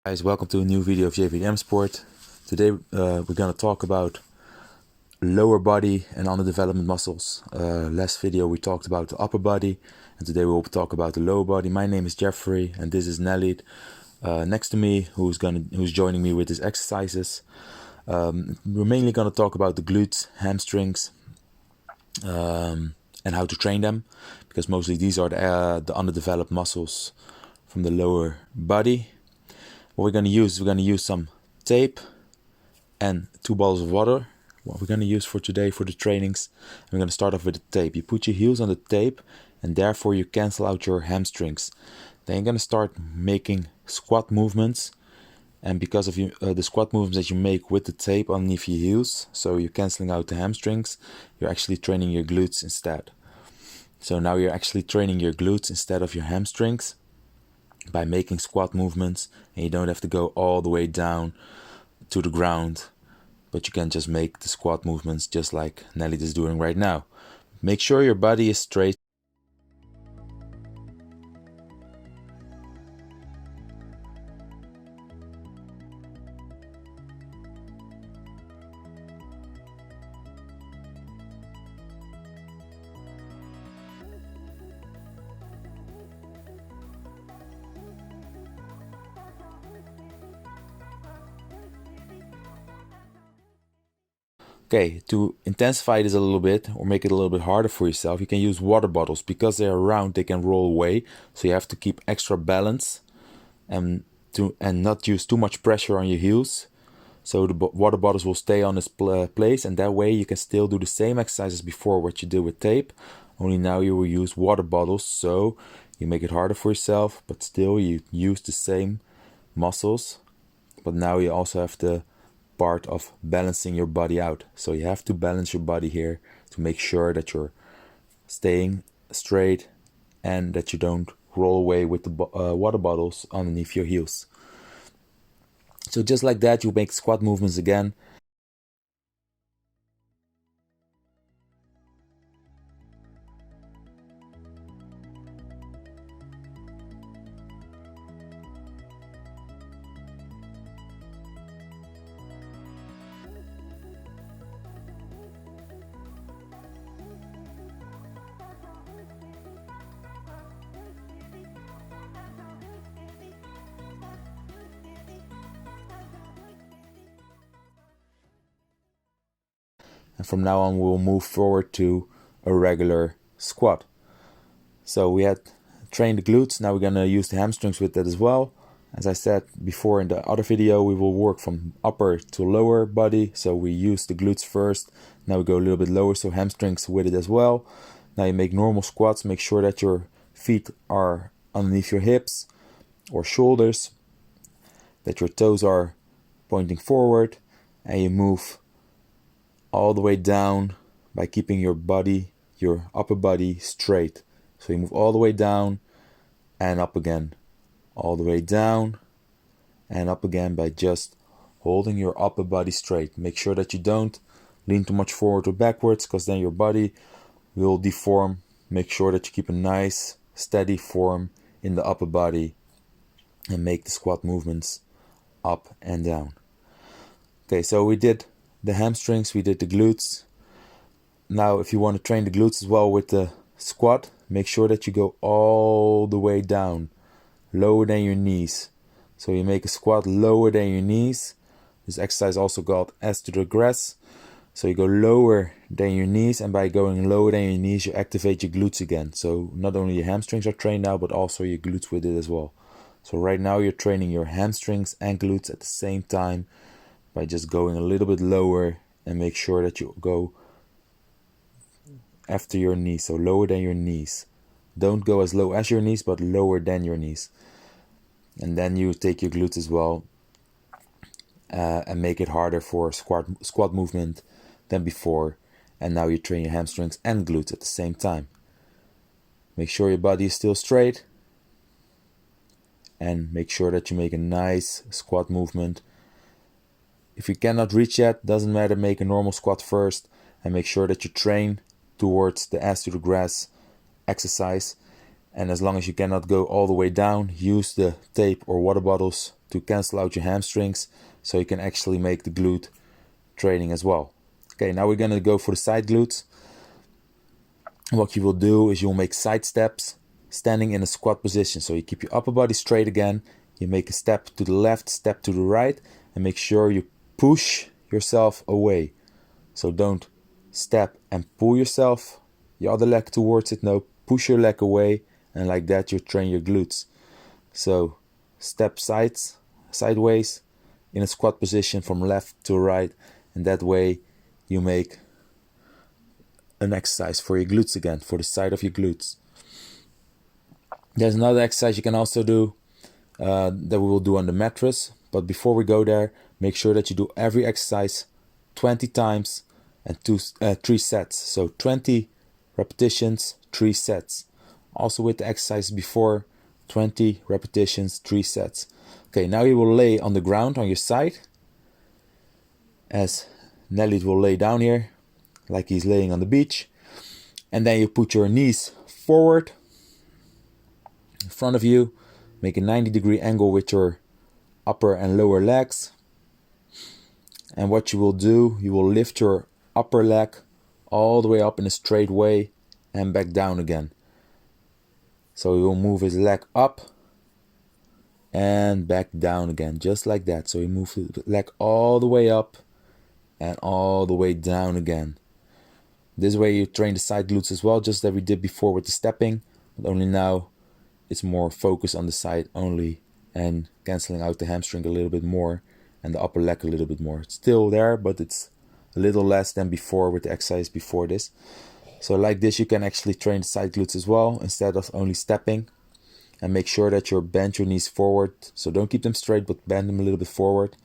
Guys, welcome to a new video of JVDM Sport. Today we're going to talk about lower body and underdeveloped muscles. Last video we talked about the upper body, and today we'll talk about the lower body. My name is Jeffrey and this is Nelly next to me, who's joining me with his exercises. We're mainly going to talk about the glutes, hamstrings, and how to train them, because mostly these are the underdeveloped muscles from the lower body. What we're going to use some tape and 2 bottles of water. What we're going to use for today for the trainings. We're going to start off with the tape. You put your heels on the tape and therefore you cancel out your hamstrings. Then you're going to start making squat movements, and because of the squat movements that you make with the tape underneath your heels, so you're canceling out the hamstrings, you're actually training your glutes instead. So now you're actually training your glutes instead of your hamstrings by making squat movements, and you don't have to go all the way down to the ground, but you can just make the squat movements just like Nelly is doing right now. Make sure your body is straight. Okay, to intensify this a little bit or make it a little bit harder for yourself, you can use water bottles. Because they are round, they can roll away, so you have to keep extra balance and not use too much pressure on your heels. So the water bottles will stay on its place, and that way you can still do the same exercises before what you did with tape, only now you will use water bottles, so you make it harder for yourself, but still you use the same muscles. But now you also have the part of balancing your body out. So you have to balance your body here to make sure that you're staying straight and that you don't roll away with the water bottles underneath your heels. So just like that, you make squat movements again. And from now on, we'll move forward to a regular squat. So we had trained the glutes. Now we're going to use the hamstrings with that as well. As I said before in the other video, we will work from upper to lower body. So we use the glutes first. Now we go a little bit lower, so hamstrings with it as well. Now you make normal squats. Make sure that your feet are underneath your hips or shoulders, that your toes are pointing forward, and you move all the way down by keeping your body, your upper body, straight. So you move all the way down and up again, all the way down and up again by just holding your upper body straight. Make sure that you don't lean too much forward or backwards, because then your body will deform. Make sure that you keep a nice steady form in the upper body and make the squat movements up and down. Okay, so we did the hamstrings, we did the glutes. Now if you want to train the glutes as well with the squat, make sure that you go all the way down, lower than your knees. So you make a squat lower than your knees. This exercise also called S to the grass. So you go lower than your knees, and by going lower than your knees you activate your glutes again. So not only your hamstrings are trained now, but also your glutes with it as well. So right now you're training your hamstrings and glutes at the same time by just going a little bit lower, and make sure that you go after your knees, so lower than your knees. Don't go as low as your knees, but lower than your knees. And then you take your glutes as well and make it harder for squat movement than before. And now you train your hamstrings and glutes at the same time. Make sure your body is still straight, and make sure that you make a nice squat movement. If you cannot reach yet, doesn't matter, make a normal squat first and make sure that you train towards the ass to the grass exercise. And as long as you cannot go all the way down, use the tape or water bottles to cancel out your hamstrings, so you can actually make the glute training as well. Okay, now we're going to go for the side glutes. What you will do is you'll make side steps standing in a squat position. So you keep your upper body straight again, you make a step to the left, step to the right, and make sure you push yourself away. So don't step and pull yourself, your other leg towards it. No, push your leg away, and like that you train your glutes. So step sideways in a squat position from left to right, and that way you make an exercise for your glutes again, for the side of your glutes. There's another exercise you can also do that we will do on the mattress, but before we go there, make sure that you do every exercise 20 times and 3 sets. So 20 repetitions, 3 sets. Also with the exercise before, 20 repetitions, 3 sets. Okay, now you will lay on the ground on your side, as Nelly will lay down here like he's laying on the beach, and then you put your knees forward in front of you, make a 90-degree angle with your upper and lower legs, and what you will do, you will lift your upper leg all the way up in a straight way and back down again. So he will move his leg up and back down again, just like that. So he moves his leg all the way up and all the way down again. This way you train the side glutes as well, just as we did before with the stepping, but only now it's more focused on the side only and cancelling out the hamstring a little bit more and the upper leg a little bit more. It's still there, but it's a little less than before with the exercise before this. So like this you can actually train the side glutes as well instead of only stepping. And make sure that you bend your knees forward. So don't keep them straight, but bend them a little bit forward.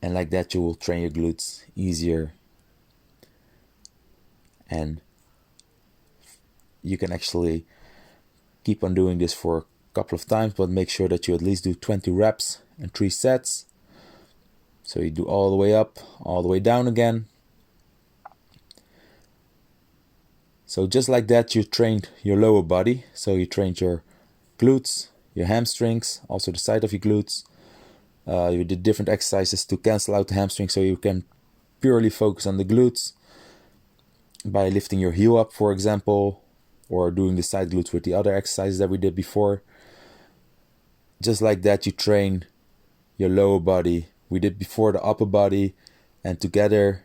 And like that you will train your glutes easier. And you can actually keep on doing this for a couple of times, but make sure that you at least do 20 reps and 3 sets. So you do all the way up, all the way down again. So just like that you trained your lower body. So you trained your glutes, your hamstrings, also the side of your glutes. You did different exercises to cancel out the hamstrings, so you can purely focus on the glutes by lifting your heel up, for example, or doing the side glutes with the other exercises that we did before. Just like that you train your lower body. We did before the upper body, and together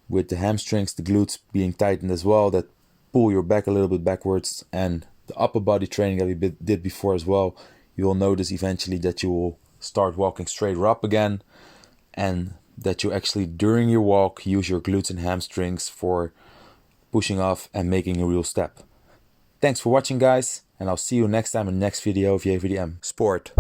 with the hamstrings, the glutes being tightened as well, that pull your back a little bit backwards, and the upper body training that we did before as well, you will notice eventually that you will start walking straighter up again, and that you actually during your walk use your glutes and hamstrings for pushing off and making a real step. Thanks for watching, guys, and I'll see you next time in the next video of JVDM Sport.